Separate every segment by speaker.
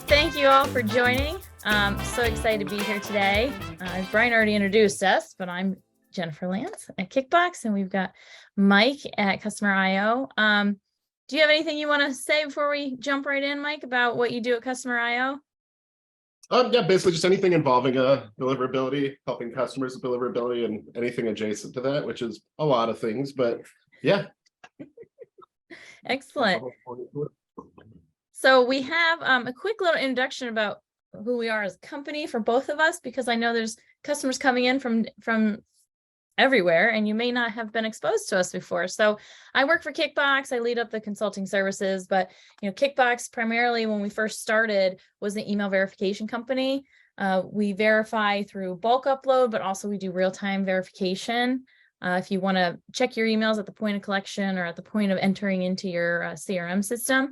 Speaker 1: Thank you all for joining. So excited to be here today. Brian already introduced us, but I'm Jennifer Lance at Kickbox, and we've got Mike at Customer IO. Do you have anything you want to say before we jump right in, Mike, about what you do at Customer IO?
Speaker 2: Yeah, basically just anything involving deliverability, helping customers with deliverability, and anything adjacent to that, which is a lot of things, but yeah.
Speaker 1: Excellent. So we have a quick little introduction about who we are as a company for both of us, because I know there's customers coming in from everywhere, and you may not have been exposed to us before. So I work for Kickbox. I lead up the consulting services, but Kickbox primarily, when we first started, was an email verification company. We verify through bulk upload, but also we do real-time verification. If you want to check your emails at the point of collection or at the point of entering into your CRM system.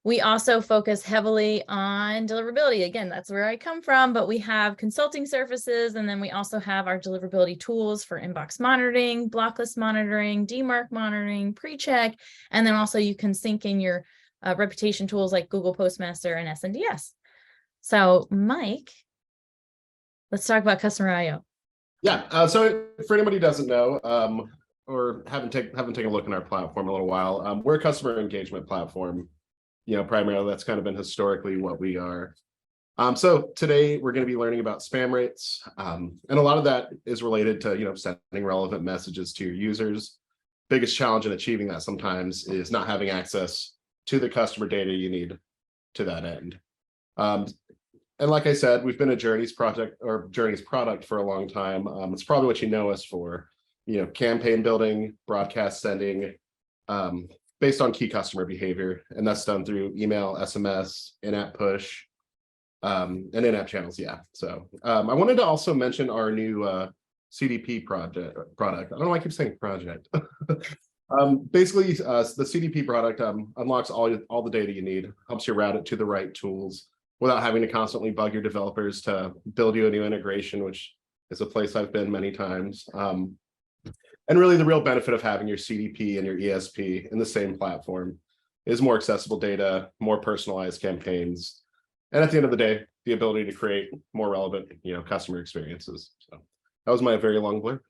Speaker 1: We also focus heavily on deliverability. Again, that's where I come from, but we have consulting services, and then we also have our deliverability tools for inbox monitoring, block list monitoring, DMARC monitoring, pre-check, and then also you can sync in your reputation tools like Google Postmaster and SNDS. So Mike, let's talk about Customer IO.
Speaker 2: Yeah, so for anybody who doesn't know, or haven't taken a look in our platform a little while, we're a customer engagement platform. Primarily that's kind of been historically what we are. So today we're going to be learning about spam rates. And a lot of that is related to, sending relevant messages to your users. Biggest challenge in achieving that sometimes is not having access to the customer data you need to that end. And like I said, we've been a Journeys product for a long time. It's probably what you know us for, campaign building, broadcast sending, based on key customer behavior, and that's done through email, SMS, in-app push, and in-app channels. Yeah. So I wanted to also mention our new CDP product. I don't know why I keep saying project. Basically, the CDP product unlocks all the data you need, helps you route it to the right tools without having to constantly bug your developers to build you a new integration, which is a place I've been many times. And really the real benefit of having your CDP and your ESP in the same platform is more accessible data, more personalized campaigns, and at the end of the day, the ability to create more relevant, customer experiences. So that was my very long blurb.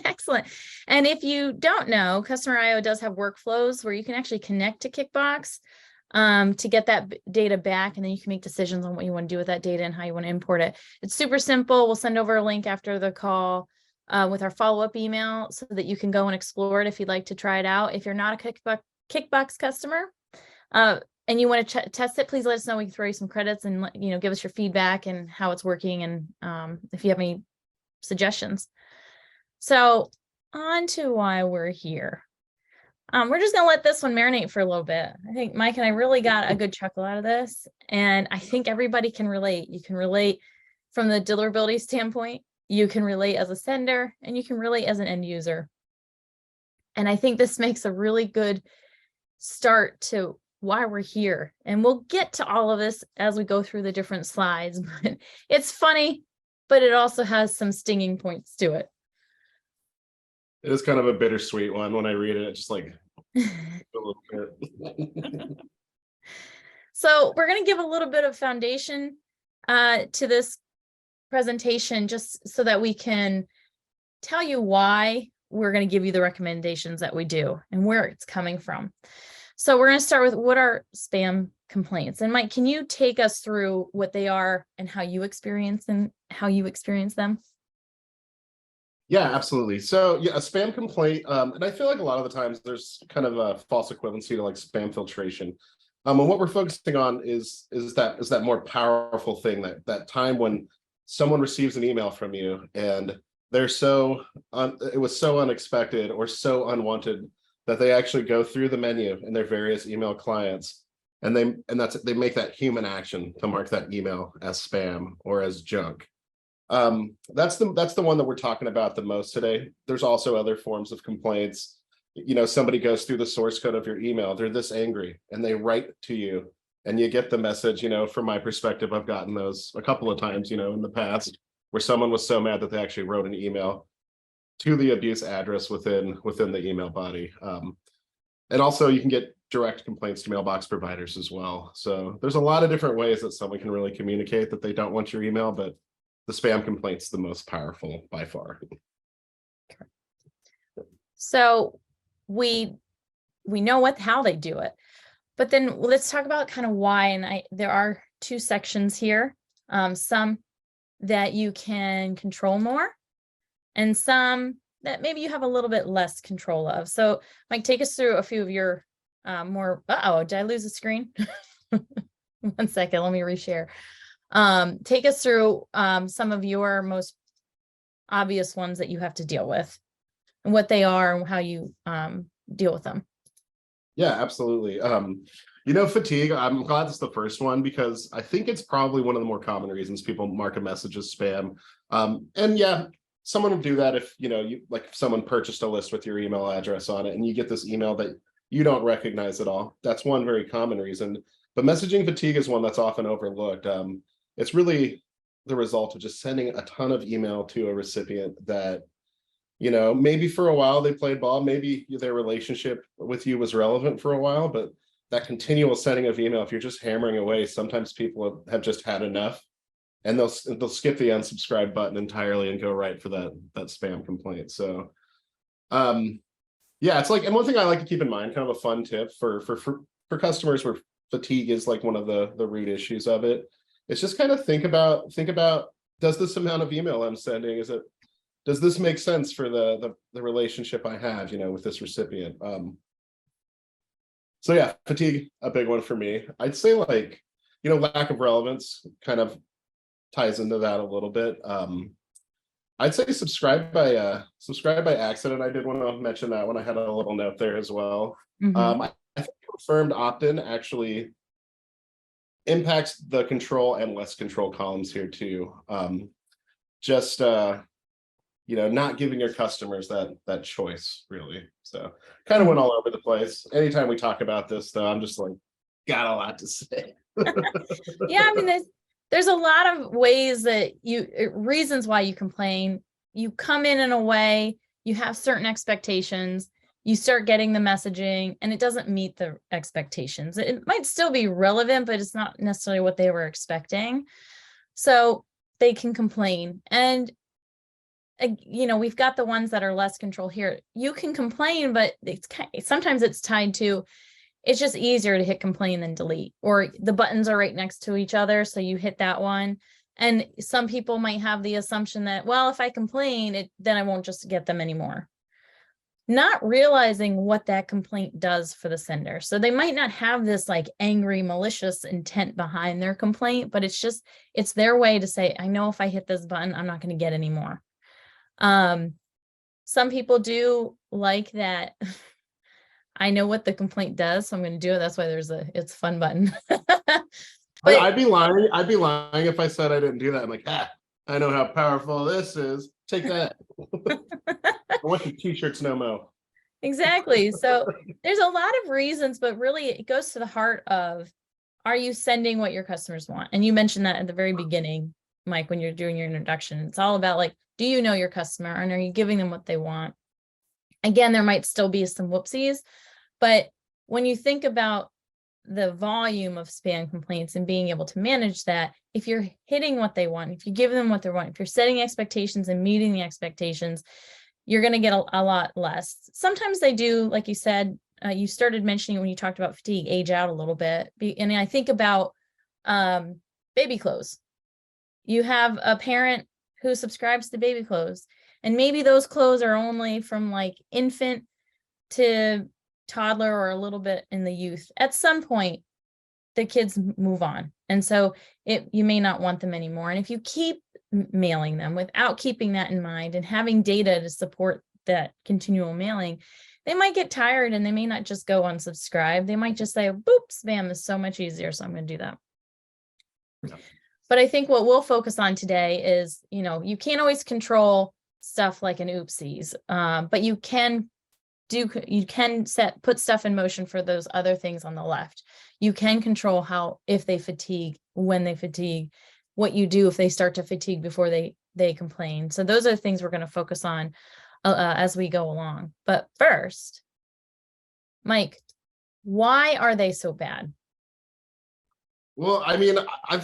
Speaker 1: Excellent. And if you don't know, Customer IO does have workflows where you can actually connect to Kickbox to get that data back, and then you can make decisions on what you want to do with that data and how you want to import it. It's super simple. We'll send over a link after the call with our follow-up email so that you can go and explore it if you'd like to try it out. If you're not a Kickbox customer and you want to test it, please let us know. We can throw you some credits and give us your feedback and how it's working, and if you have any suggestions. So on to why we're here. We're just going to let this one marinate for a little bit. I think Mike and I really got a good chuckle out of this, and I think everybody can relate. You can relate from the deliverability standpoint. You can relate as a sender, and you can relate as an end user. And I think this makes a really good start to why we're here. And we'll get to all of this as we go through the different slides, but it's funny, but it also has some stinging points to it.
Speaker 2: It is kind of a bittersweet one. When I read it, it's just like a little bit.
Speaker 1: So we're going to give a little bit of foundation to this presentation, just so that we can tell you why we're going to give you the recommendations that we do and where it's coming from. So we're going to start with what are spam complaints. And Mike, can you take us through what they are and how you experience them?
Speaker 2: Yeah, absolutely. So yeah, a spam complaint, and I feel like a lot of the times there's kind of a false equivalency to like spam filtration. And what we're focusing on is that more powerful thing, that time when someone receives an email from you and they're it was so unexpected or so unwanted that they actually go through the menu in their various email clients, and they make that human action to mark that email as spam or as junk. That's the one that we're talking about the most today. There's also other forms of complaints. Somebody goes through the source code of your email, they're this angry, and they write to you, and you get the message. From my perspective, I've gotten those a couple of times, in the past, where someone was so mad that they actually wrote an email to the abuse address within the email body. And also you can get direct complaints to mailbox providers as well. So there's a lot of different ways that someone can really communicate that they don't want your email, but the spam complaint's the most powerful by far.
Speaker 1: So we know how they do it, but then let's talk about kind of why. And there are two sections here, some that you can control more and some that maybe you have a little bit less control of. So Mike, take us through a few of your more, did I lose the screen? 1 second, let me reshare. Take us through some of your most obvious ones that you have to deal with and what they are and how you deal with them.
Speaker 2: Yeah, absolutely. Fatigue, I'm glad it's the first one because I think it's probably one of the more common reasons people mark a message as spam. And yeah, someone would do that if, if someone purchased a list with your email address on it and you get this email that you don't recognize at all. That's one very common reason. But messaging fatigue is one that's often overlooked. It's really the result of just sending a ton of email to a recipient that, maybe for a while they played ball, maybe their relationship with you was relevant for a while, but that continual sending of email, if you're just hammering away, sometimes people have just had enough and they'll skip the unsubscribe button entirely and go right for that spam complaint. So yeah, it's like, and one thing I like to keep in mind, kind of a fun tip for customers where fatigue is like one of the root issues of it. It's just kind of think about, does this amount of email I'm sending, does this make sense for the relationship I have, with this recipient? So yeah, fatigue, a big one for me. I'd say lack of relevance kind of ties into that a little bit. I'd say subscribe by accident. I did want to mention that when I had a little note there as well. I think confirmed opt-in actually impacts the control and less control columns here too. Not giving your customers that choice really. So kind of went all over the place. Anytime we talk about this though, I'm just like, got a lot to say.
Speaker 1: Yeah, I mean, there's a lot of ways that reasons why you complain. You come in a way, you have certain expectations, you start getting the messaging and it doesn't meet the expectations. It might still be relevant, but it's not necessarily what they were expecting. So they can complain. And we've got the ones that are less control here. You can complain, but sometimes it's tied to, it's just easier to hit complain than delete, or the buttons are right next to each other. So you hit that one. And some people might have the assumption that, well, if I complain, then I won't just get them anymore. Not realizing what that complaint does for the sender. So they might not have this like angry, malicious intent behind their complaint, but it's their way to say, I know if I hit this button, I'm not going to get any more. Some people do like that. I know what the complaint does, so I'm going to do it. That's why it's fun button. But
Speaker 2: I'd be lying if I said I didn't do that. I'm like, I know how powerful this is. Take that. I want the t-shirts no mo.
Speaker 1: Exactly. So there's a lot of reasons, but really it goes to the heart of, are you sending what your customers want? And you mentioned that at the very beginning, Mike, when you're doing your introduction. It's all about like, do you know your customer and are you giving them what they want? Again, there might still be some whoopsies, but when you think about the volume of spam complaints and being able to manage that, if you're hitting what they want, if you give them what they want, if you're setting expectations and meeting the expectations, you're going to get a lot less. Sometimes they do, like you said, you started mentioning when you talked about fatigue, age out a little bit. And I think about baby clothes. You have a parent who subscribes to baby clothes, and maybe those clothes are only from like infant to toddler or a little bit in the youth. At some point, the kids move on. And so you may not want them anymore. And if you keep mailing them without keeping that in mind and having data to support that continual mailing, they might get tired and they may not just go unsubscribe. They might just say, boop, spam is so much easier, so I'm going to do that. Yeah. But I think what we'll focus on today is, you can't always control stuff like an oopsies, but you can put stuff in motion for those other things on the left. You can control if they fatigue, when they fatigue, what you do if they start to fatigue before they complain. So those are the things we're going to focus on as we go along. But first, Mike, Why are they so bad?
Speaker 2: Well, I mean,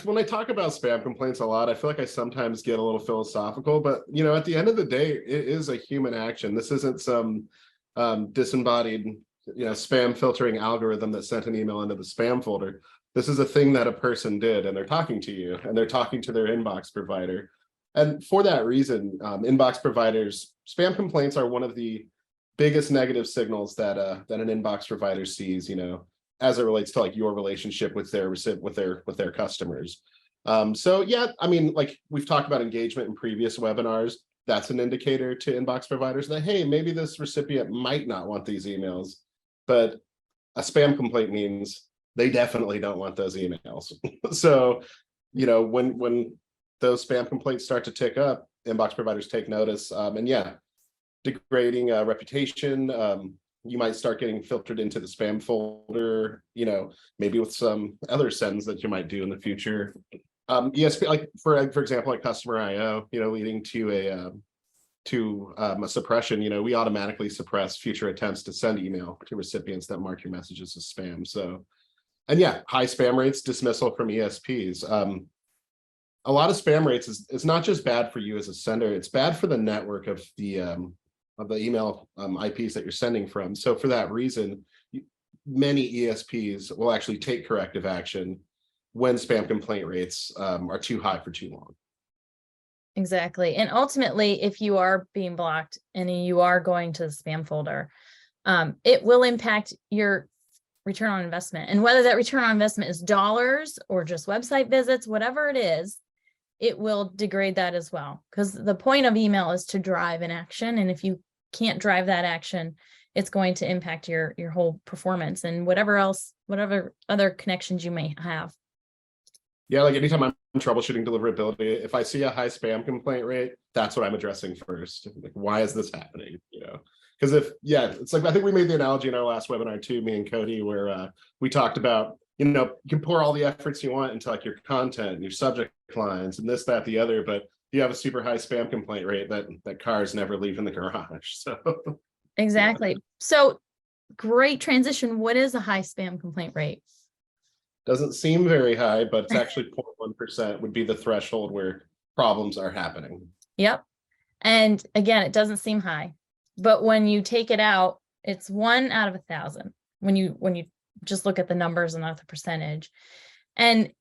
Speaker 2: when I talk about spam complaints a lot, I feel like I sometimes get a little philosophical, but at the end of the day, it is a human action. This isn't some disembodied, spam filtering algorithm that sent an email into the spam folder. This is a thing that a person did, and they're talking to you, and they're talking to their inbox provider. And for that reason, inbox providers, spam complaints are one of the biggest negative signals that that an inbox provider sees, as it relates to like your relationship with their customers. So yeah, I mean, like we've talked about engagement in previous webinars. That's an indicator to inbox providers that, hey, maybe this recipient might not want these emails, but a spam complaint means they definitely don't want those emails. So, when those spam complaints start to tick up, inbox providers take notice. And yeah, degrading reputation. You might start getting filtered into the spam folder, maybe with some other sends that you might do in the future. ESP, like for example, like customer IO, leading to a suppression. We automatically suppress future attempts to send email to recipients that mark your messages as spam. So, and yeah, high spam rates, dismissal from ESPs. A lot of spam rates is not just bad for you as a sender, it's bad for the network of the email IPs that you're sending from. So for that reason, many ESPs will actually take corrective action when spam complaint rates are too high for too long.
Speaker 1: Exactly. And ultimately, if you are being blocked and you are going to the spam folder, it will impact your return on investment. And whether that return on investment is dollars or just website visits, whatever it is, it will degrade that as well. Because the point of email is to drive an action. And if you can't drive that action, it's going to impact your whole performance and whatever other connections you may have.
Speaker 2: Yeah, like anytime I'm troubleshooting deliverability, if I see a high spam complaint rate, that's what I'm addressing first. Like, why is this happening? Because it's like, I think we made the analogy in our last webinar too, me and Cody, where we talked about, you can pour all the efforts you want into like your content and your subject lines and this, that, the other, but you have a super high spam complaint rate that cars never leave in the garage. So
Speaker 1: exactly. Yeah. So great transition. What is a high spam complaint rate?
Speaker 2: Doesn't seem very high, but it's actually 0.1% would be the threshold where problems are happening.
Speaker 1: Yep. And again, it doesn't seem high, but when you take it out, it's 1 out of 1,000 when you just look at the numbers and not the percentage. And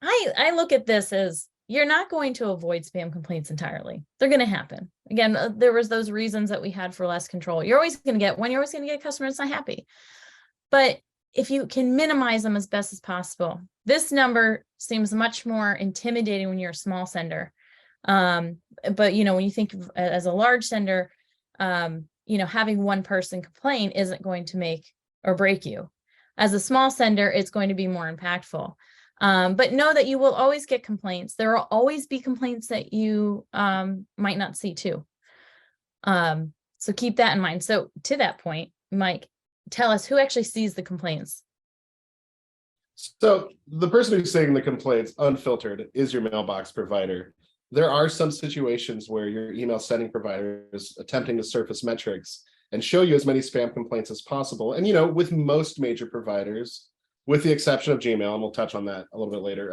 Speaker 1: I look at this as you're not going to avoid spam complaints entirely. They're going to happen. Again, there was those reasons that we had for less control. You're always going to get a customer that's not happy. But if you can minimize them as best as possible, this number seems much more intimidating when you're a small sender. But when you think of, as a large sender, having one person complain isn't going to make or break you. As a small sender, it's going to be more impactful. But know that you will always get complaints. There will always be complaints that you might not see too. So keep that in mind. So to that point, Mike, tell us who actually sees the complaints.
Speaker 2: So the person who's seeing the complaints unfiltered is your mailbox provider. There are some situations where your email sending provider is attempting to surface metrics and show you as many spam complaints as possible. And with most major providers, with the exception of Gmail, and we'll touch on that a little bit later,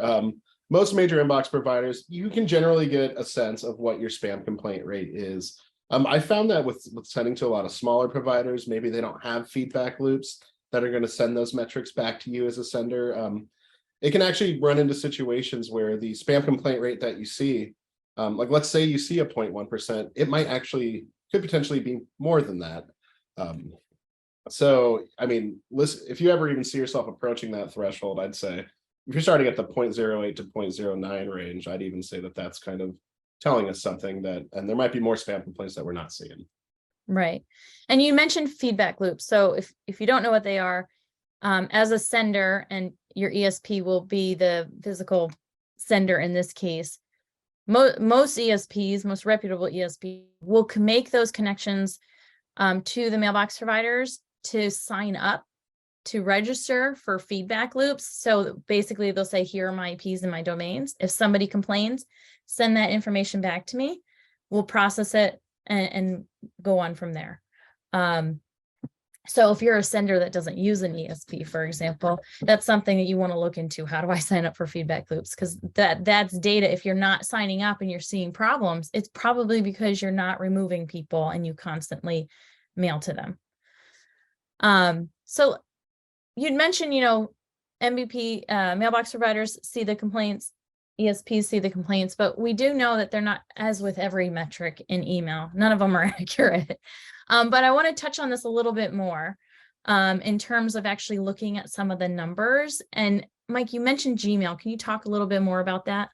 Speaker 2: most major inbox providers, you can generally get a sense of what your spam complaint rate is. I found that with sending to a lot of smaller providers, maybe they don't have feedback loops that are going to send those metrics back to you as a sender. It can actually run into situations where the spam complaint rate that you see, like let's say you see a 0.1%, it could potentially be more than that. So, I mean, listen, if you ever even see yourself approaching that threshold, I'd say if you're starting at the 0.08 to 0.09 range, I'd even say that that's kind of telling us something and there might be more spam complaints that we're not seeing.
Speaker 1: Right. And you mentioned feedback loops. So if you don't know what they are, as a sender, and your ESP will be the physical sender in this case, most ESPs, most reputable ESPs, will make those connections to the mailbox providers to sign up to register for feedback loops. So basically they'll say, here are my IPs and my domains. If somebody complains, send that information back to me. We'll process it and go on from there. So if you're a sender that doesn't use an ESP, for example, that's something that you want to look into. How do I sign up for feedback loops? Because that's data. If you're not signing up and you're seeing problems, it's probably because you're not removing people and you constantly mail to them. So you'd mentioned, MVP mailbox providers see the complaints, ESPs see the complaints, but we do know that they're not, as with every metric in email, none of them are accurate. But I want to touch on this a little bit more in terms of actually looking at some of the numbers. And Mike, you mentioned Gmail. Can you talk a little bit more about that?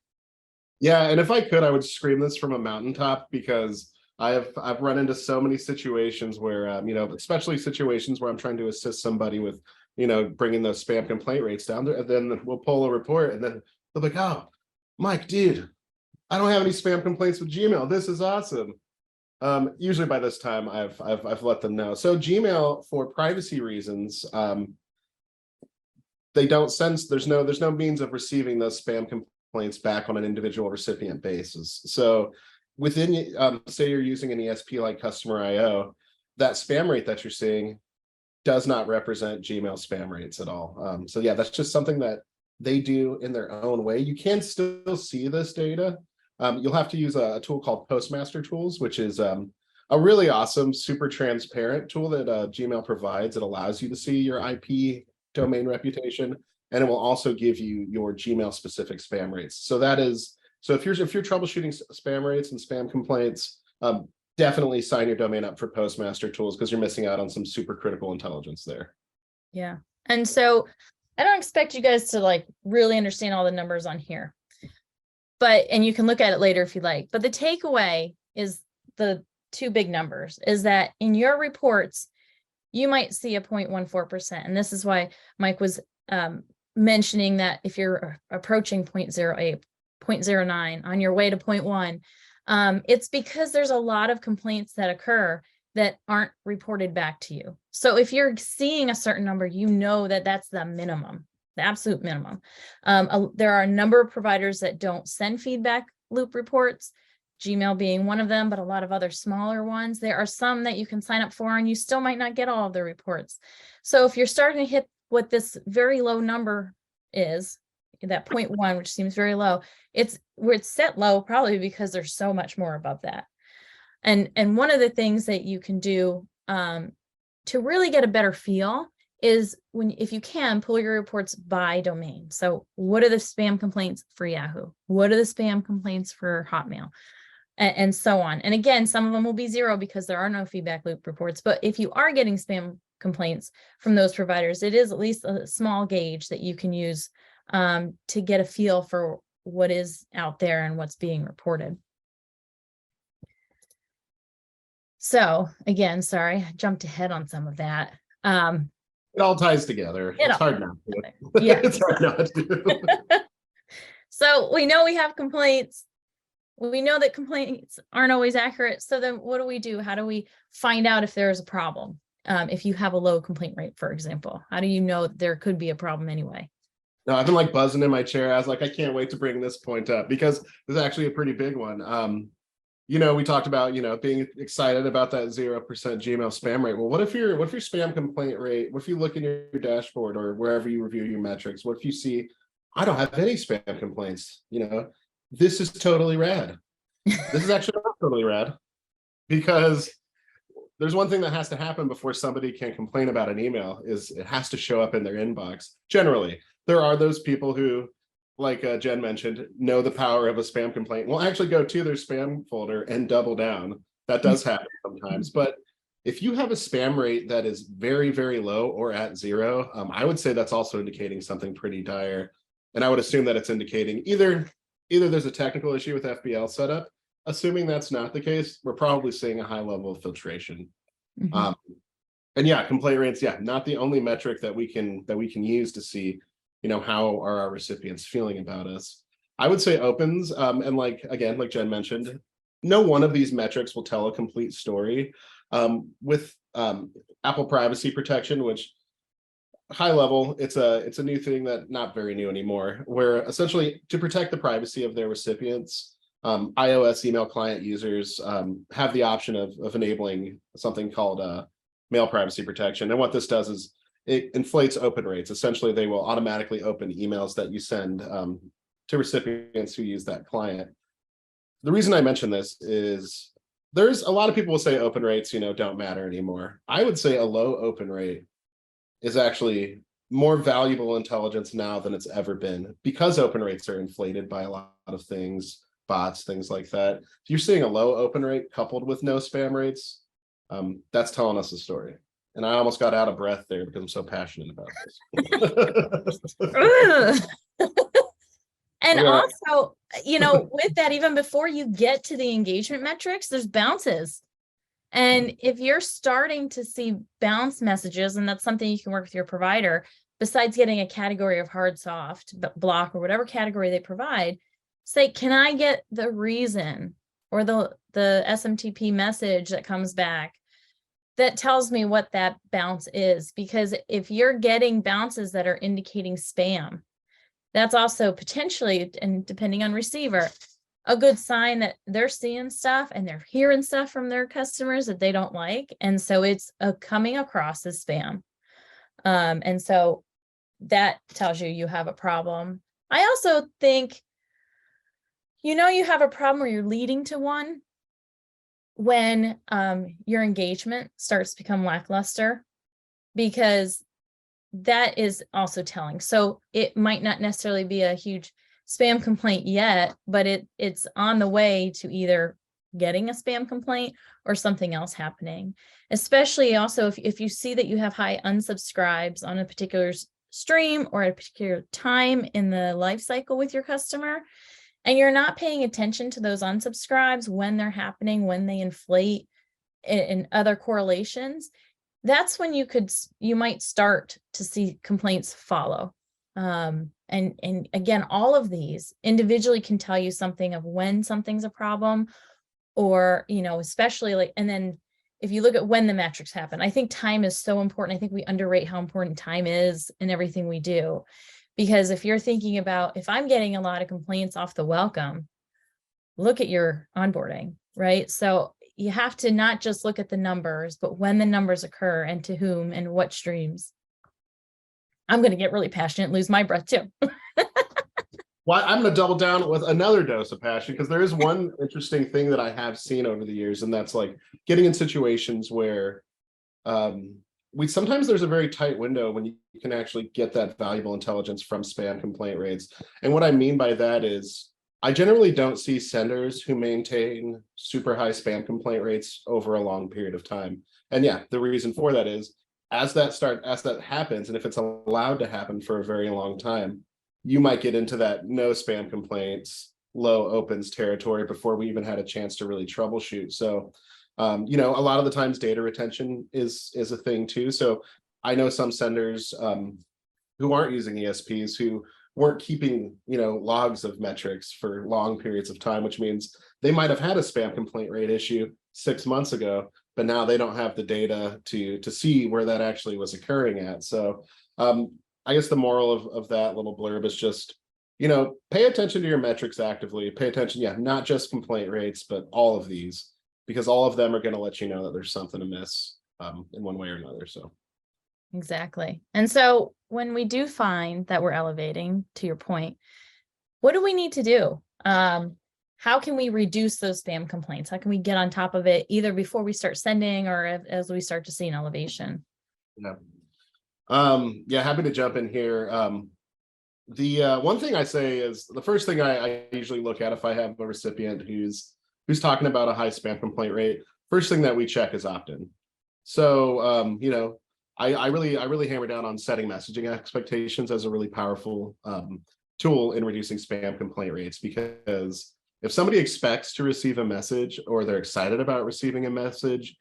Speaker 2: Yeah, and if I could, I would scream this from a mountaintop, because I've run into so many situations where, especially situations where I'm trying to assist somebody with, bringing those spam complaint rates down there, and then we'll pull a report, and then they're like, "Oh, Mike, dude, I don't have any spam complaints with Gmail. This is awesome." Usually by this time, I've let them know. So Gmail, for privacy reasons, they don't sense, there's no means of receiving those spam complaints back on an individual recipient basis. So within, say you're using an ESP like Customer IO, that spam rate that you're seeing does not represent Gmail spam rates at all. So yeah, that's just something that they do in their own way. You can still see this data. You'll have to use a tool called Postmaster Tools, which is a really awesome, super transparent tool that Gmail provides. It allows you to see your IP domain reputation, and it will also give you your Gmail specific spam rates. So if you're troubleshooting spam rates and spam complaints, definitely sign your domain up for Postmaster Tools, because you're missing out on some super critical intelligence there.
Speaker 1: Yeah. And so I don't expect you guys to really understand all the numbers on here, and you can look at it later if you like. But the takeaway is the two big numbers is that in your reports, you might see a 0.14%. And this is why Mike was mentioning that if you're approaching 0.08, 0.09 on your way to 0.1, it's because there's a lot of complaints that occur that aren't reported back to you. So if you're seeing a certain number, that's the minimum, the absolute minimum. There are a number of providers that don't send feedback loop reports, Gmail being one of them, but a lot of other smaller ones. There are some that you can sign up for and you still might not get all of the reports. So if you're starting to hit what this very low number is, that 0.1, which seems very low, it's set low probably because there's so much more above that. And one of the things that you can do to really get a better feel is if you can, pull your reports by domain. So what are the spam complaints for Yahoo? What are the spam complaints for Hotmail? And so on. And again, some of them will be 0 because there are no feedback loop reports. But if you are getting spam complaints from those providers, it is at least a small gauge that you can use to get a feel for what is out there and what's being reported. So again, sorry, I jumped ahead on some of that.
Speaker 2: It all ties together. It's hard not to.
Speaker 1: Yeah.
Speaker 2: It's hard not to.
Speaker 1: So we know we have complaints. We know that complaints aren't always accurate. So then what do we do? How do we find out if there is a problem? If you have a low complaint rate, for example, how do you know there could be a problem anyway?
Speaker 2: No, I've been buzzing in my chair. I was like, I can't wait to bring this point up, because this is actually a pretty big one. We talked about, being excited about that 0% Gmail spam rate. Well, what if your spam complaint rate, what if you look in your dashboard or wherever you review your metrics, what if you see, I don't have any spam complaints? This is totally rad. This is actually not totally rad, because there's one thing that has to happen before somebody can complain about an email is it has to show up in their inbox. Generally, there are those people who, like Jen mentioned, know the power of a spam complaint. Will actually go to their spam folder and double down. That does happen sometimes. But if you have a spam rate that is very, very low or at 0, I would say that's also indicating something pretty dire. And I would assume that it's indicating either there's a technical issue with FBL setup. Assuming that's not the case, we're probably seeing a high level of filtration.
Speaker 1: Mm-hmm.
Speaker 2: And yeah, complaint rates, not the only metric that we can use to see, how are our recipients feeling about us. I would say opens, and like Jen mentioned, no one of these metrics will tell a complete story. With Apple privacy protection, which high level, it's a new thing that not very new anymore, where essentially to protect the privacy of their recipients, iOS email client users have the option of enabling something called mail privacy protection. And what this does is it inflates open rates. Essentially, they will automatically open emails that you send to recipients who use that client. The reason I mention this is there's a lot of people will say open rates, don't matter anymore. I would say a low open rate is actually more valuable intelligence now than it's ever been, because open rates are inflated by a lot of things, bots, things like that. If you're seeing a low open rate coupled with no spam rates, that's telling us a story. And I almost got out of breath there because I'm so passionate about this.
Speaker 1: And
Speaker 2: Yeah.
Speaker 1: also, with that, even before you get to the engagement metrics, there's bounces. And if you're starting to see bounce messages, and that's something you can work with your provider, besides getting a category of hard, soft, block, or whatever category they provide, say, can I get the reason or the SMTP message that comes back that tells me what that bounce is? Because if you're getting bounces that are indicating spam, that's also potentially, and depending on receiver, a good sign that they're seeing stuff and they're hearing stuff from their customers that they don't like. And so it's coming across as spam. And so that tells you have a problem. I also think, you have a problem where you're leading to one when your engagement starts to become lackluster, because that is also telling. So it might not necessarily be a huge spam complaint yet, but it's on the way to either getting a spam complaint or something else happening. Especially also if you see that you have high unsubscribes on a particular stream or at a particular time in the life cycle with your customer, and you're not paying attention to those unsubscribes when they're happening, when they inflate in other correlations, that's when you might start to see complaints follow. And again, all of these individually can tell you something of when something's a problem, or, especially and then if you look at when the metrics happen, I think time is so important. I think we underrate how important time is in everything we do. Because if you're thinking about, if I'm getting a lot of complaints off the welcome, look at your onboarding, right? So you have to not just look at the numbers, but when the numbers occur and to whom and what streams. I'm going to get really passionate and lose my breath too.
Speaker 2: Well, I'm going to double down with another dose of passion, because there is one interesting thing that I have seen over the years, and that's like getting in situations where sometimes there's a very tight window when you can actually get that valuable intelligence from spam complaint rates. And what I mean by that is I generally don't see senders who maintain super high spam complaint rates over a long period of time. And yeah, the reason for that is as that happens, and if it's allowed to happen for a very long time, you might get into that no spam complaints, low opens territory before we even had a chance to really troubleshoot. So a lot of the times data retention is a thing too. So I know some senders who aren't using ESPs who weren't keeping, logs of metrics for long periods of time, which means they might have had a spam complaint rate issue 6 months ago, but now they don't have the data to see where that actually was occurring at. So I guess the moral of that little blurb is just, pay attention to your metrics actively. Pay attention, not just complaint rates, but all of these, because all of them are going to let you know that there's something amiss in one way or another. So
Speaker 1: exactly. And so when we do find that we're elevating, to your point, what do we need to do? How can we reduce those spam complaints? How can we get on top of it either before we start sending or as we start to see an elevation?
Speaker 2: Happy to jump in here. The one thing I say is the first thing I usually look at if I have a recipient who's talking about a high spam complaint rate, first thing that we check is opt-in. So I really hammer down on setting messaging expectations as a really powerful tool in reducing spam complaint rates, because if somebody expects to receive a message or they're excited about receiving a message,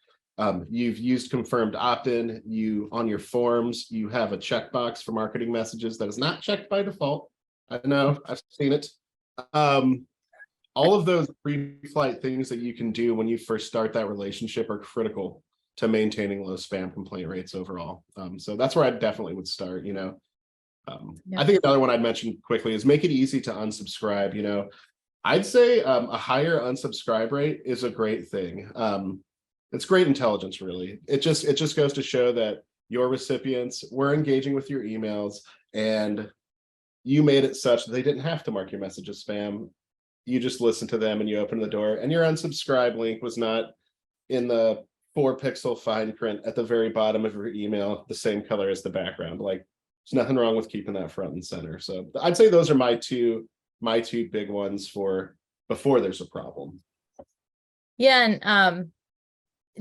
Speaker 2: you've used confirmed opt-in, on your forms, you have a checkbox for marketing messages that is not checked by default. I know, I've seen it. All of those pre-flight things that you can do when you first start that relationship are critical to maintaining low spam complaint rates overall. So that's where I definitely would start. I think another one I'd mention quickly is make it easy to unsubscribe. I'd say a higher unsubscribe rate is a great thing. it's great intelligence, really. It just goes to show that your recipients were engaging with your emails, and you made it such that they didn't have to mark your message as spam. You just listened to them and you opened the door, and your unsubscribe link was not in the 4-pixel fine print at the very bottom of your email, the same color as the background. Like, there's nothing wrong with keeping that front and center. So I'd say those are my two big ones for before there's a problem.
Speaker 1: Yeah, and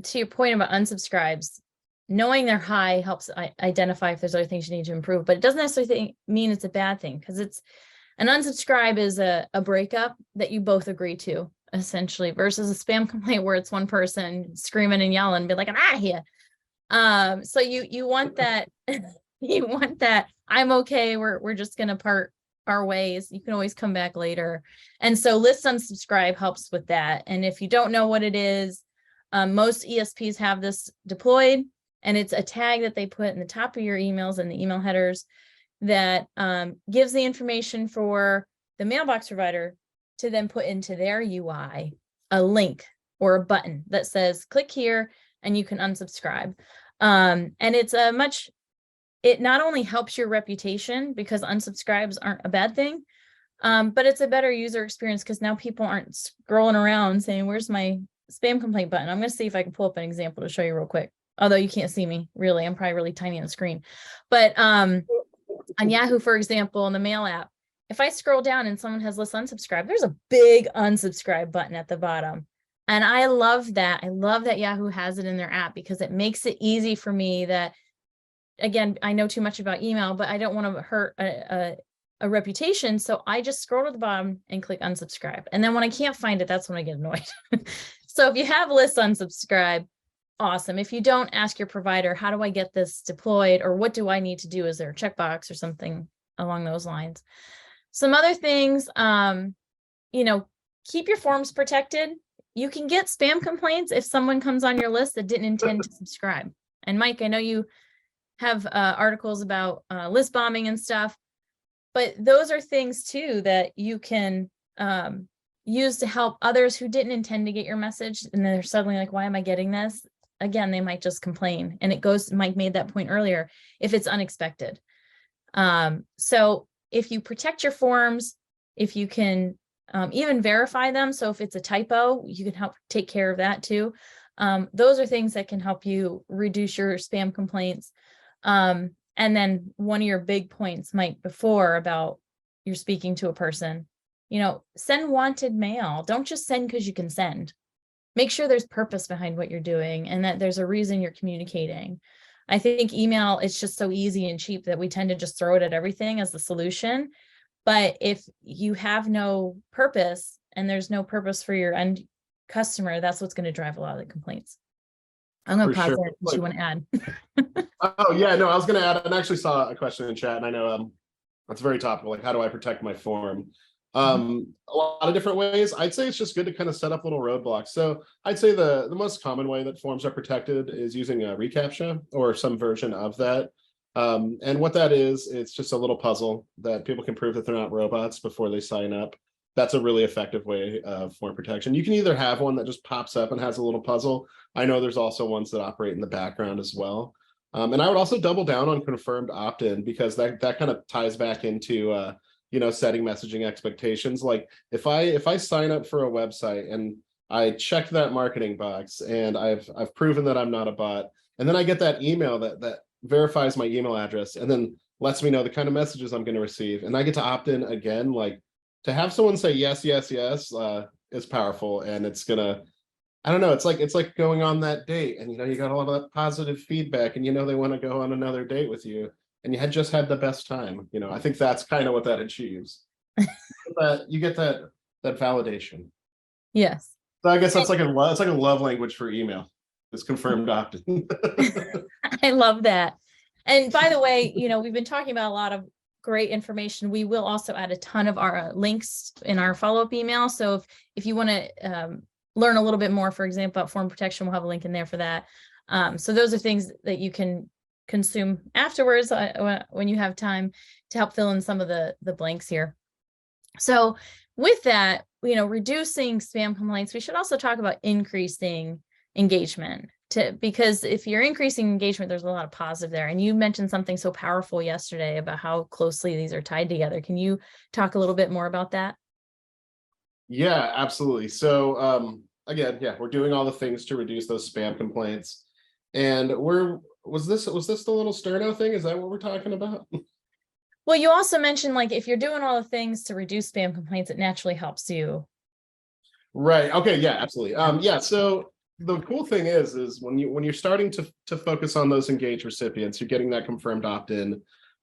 Speaker 1: to your point about unsubscribes, knowing they're high helps identify if there's other things you need to improve, but it doesn't necessarily mean it's a bad thing, because it's an unsubscribe is a breakup that you both agree to, essentially, versus a spam complaint where it's one person screaming and yelling, be like, I'm out of here. So you want that, you want that, I'm okay, we're just gonna part our ways. You can always come back later. And so list unsubscribe helps with that. And if you don't know what it is, most ESPs have this deployed, and it's a tag that they put in the top of your emails and the email headers that gives the information for the mailbox provider to then put into their UI a link or a button that says, click here and you can unsubscribe. And it's it not only helps your reputation, because unsubscribes aren't a bad thing, but it's a better user experience, because now people aren't scrolling around saying, where's my spam complaint button? I'm going to see if I can pull up an example to show you real quick. Although you can't see me, really, I'm probably really tiny on the screen. But on Yahoo, for example, in the mail app, if I scroll down and someone has list unsubscribe, there's a big unsubscribe button at the bottom. And I love that. I love that Yahoo has it in their app, because it makes it easy for me that, again, I know too much about email, but I don't want to hurt a reputation. So I just scroll to the bottom and click unsubscribe. And then when I can't find it, that's when I get annoyed. So if you have list unsubscribe, awesome. If you don't, ask your provider, how do I get this deployed, or what do I need to do? Is there a checkbox or something along those lines? Some other things, keep your forms protected. You can get spam complaints if someone comes on your list that didn't intend to subscribe. And Mike, I know you have articles about list bombing and stuff, but those are things too that you can use to help others who didn't intend to get your message, and they're suddenly like, why am I getting this? Again, they might just complain. And it goes, Mike made that point earlier, if it's unexpected. So if you protect your forms, if you can even verify them, so if it's a typo, you can help take care of that too. Those are things that can help you reduce your spam complaints. And then one of your big points, Mike, before about you're speaking to a person, send wanted mail. Don't just send because you can send. Make sure there's purpose behind what you're doing and that there's a reason you're communicating. I think email, it's just so easy and cheap that we tend to just throw it at everything as the solution. But if you have no purpose and there's no purpose for your end customer, that's what's going to drive a lot of the complaints. I'm going to pause there if you want to add.
Speaker 2: Oh, yeah, no, I was going to add, and I actually saw a question in chat, and I know that's very topical. Like, how do I protect my form? A lot of different ways. I'd say it's just good to kind of set up little roadblocks. So I'd say the most common way that forms are protected is using a reCAPTCHA or some version of that. And what that is, it's just a little puzzle that people can prove that they're not robots before they sign up. That's a really effective way of form protection. You can either have one that just pops up and has a little puzzle. I know there's also ones that operate in the background as well. And I would also double down on confirmed opt-in, because that kind of ties back into setting messaging expectations. Like if I sign up for a website and I check that marketing box and I've proven that I'm not a bot, and then I get that email that verifies my email address and then lets me know the kind of messages I'm going to receive, and I get to opt in again, like to have someone say yes, yes, yes, is powerful. And it's gonna, I don't know, it's like going on that date and you got a lot of positive feedback and they want to go on another date with you and you had just had the best time. I think that's kind of what that achieves. You get that validation.
Speaker 1: Yes.
Speaker 2: So I guess that's like it's like a love language for email. It's confirmed opt-in.
Speaker 1: I love that. And by the way, we've been talking about a lot of great information. We will also add a ton of our links in our follow-up email. So if you want to learn a little bit more, for example, about form protection, we'll have a link in there for that. So those are things that you can consume afterwards when you have time to help fill in some of the blanks here. So with that, reducing spam complaints, we should also talk about increasing engagement because if you're increasing engagement, there's a lot of positive there. And you mentioned something so powerful yesterday about how closely these are tied together. Can you talk a little bit more about that?
Speaker 2: Yeah, absolutely. So again, yeah, we're doing all the things to reduce those spam complaints. And was this the little sterno thing? Is that what we're talking about?
Speaker 1: Well, you also mentioned like if you're doing all the things to reduce spam complaints, it naturally helps you.
Speaker 2: Right. Okay. Yeah, absolutely. Yeah. So the cool thing is when you're starting to focus on those engaged recipients, you're getting that confirmed opt-in,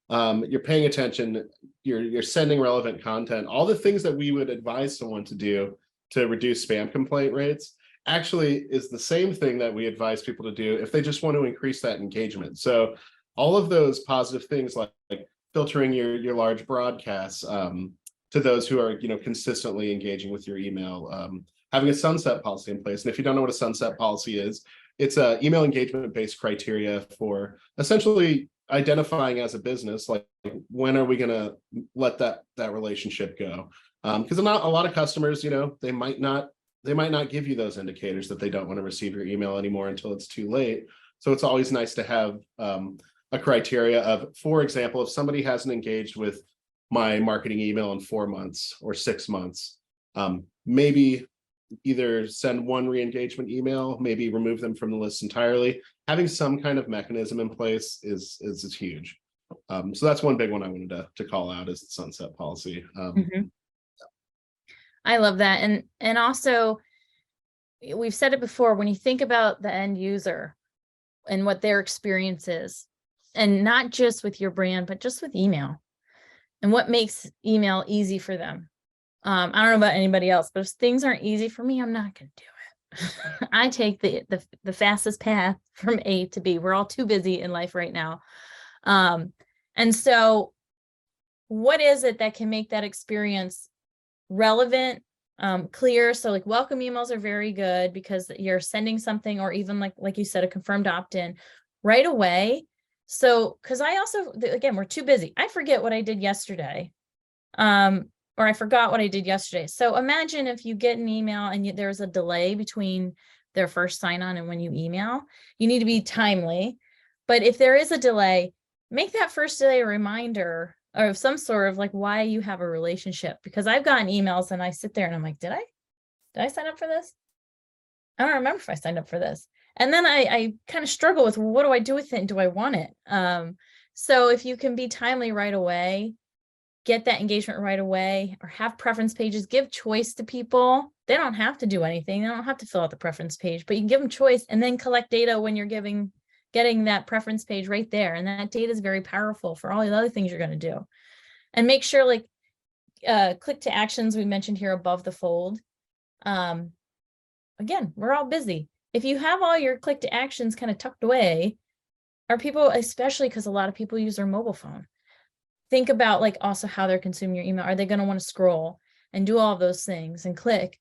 Speaker 2: you're paying attention, you're sending relevant content, all the things that we would advise someone to do to reduce spam complaint rates actually is the same thing that we advise people to do if they just want to increase that engagement. So all of those positive things like filtering your large broadcasts, to those who are consistently engaging with your email, having a sunset policy in place. And if you don't know what a sunset policy is, it's a email engagement based criteria for essentially identifying as a business, like when are we going to let that relationship go, because a lot of customers, they might not give you those indicators that they don't want to receive your email anymore until it's too late. So it's always nice to have a criteria of, for example, if somebody hasn't engaged with my marketing email in 4 months or 6 months, maybe either send one re-engagement email, maybe remove them from the list entirely. Having some kind of mechanism in place is huge. So that's one big one I wanted to call out, is the sunset policy.
Speaker 1: I love that. And also, we've said it before, when you think about the end user and what their experience is, and not just with your brand, but just with email and what makes email easy for them. I don't know about anybody else, but if things aren't easy for me, I'm not going to do it. I take the fastest path from A to B. We're all too busy in life right now. And so what is it that can make that experience relevant, clear? So like welcome emails are very good because you're sending something, or even like you said, a confirmed opt-in right away. So, because I also, again, we're too busy. I forget what I did yesterday. Or I forgot what I did yesterday. So imagine if you get an email and there's a delay between their first sign on and when you email. You need to be timely. But if there is a delay, make that first delay a reminder of some sort of like why you have a relationship. Because I've gotten emails and I sit there and I'm like, did I sign up for this? I don't remember if I signed up for this. And then I kind of struggle with, well, what do I do with it? And do I want it? So if you can be timely right away, get that engagement right away, or have preference pages, give choice to people. They don't have to do anything. They don't have to fill out the preference page, but you can give them choice and then collect data when you're getting that preference page right there. And that data is very powerful for all the other things you're going to do. And make sure like click to actions we mentioned here above the fold. Again, we're all busy. If you have all your click to actions kind of tucked away, are people, especially because a lot of people use their mobile phone, think about like also how they're consuming your email. Are they going to want to scroll and do all of those things and click?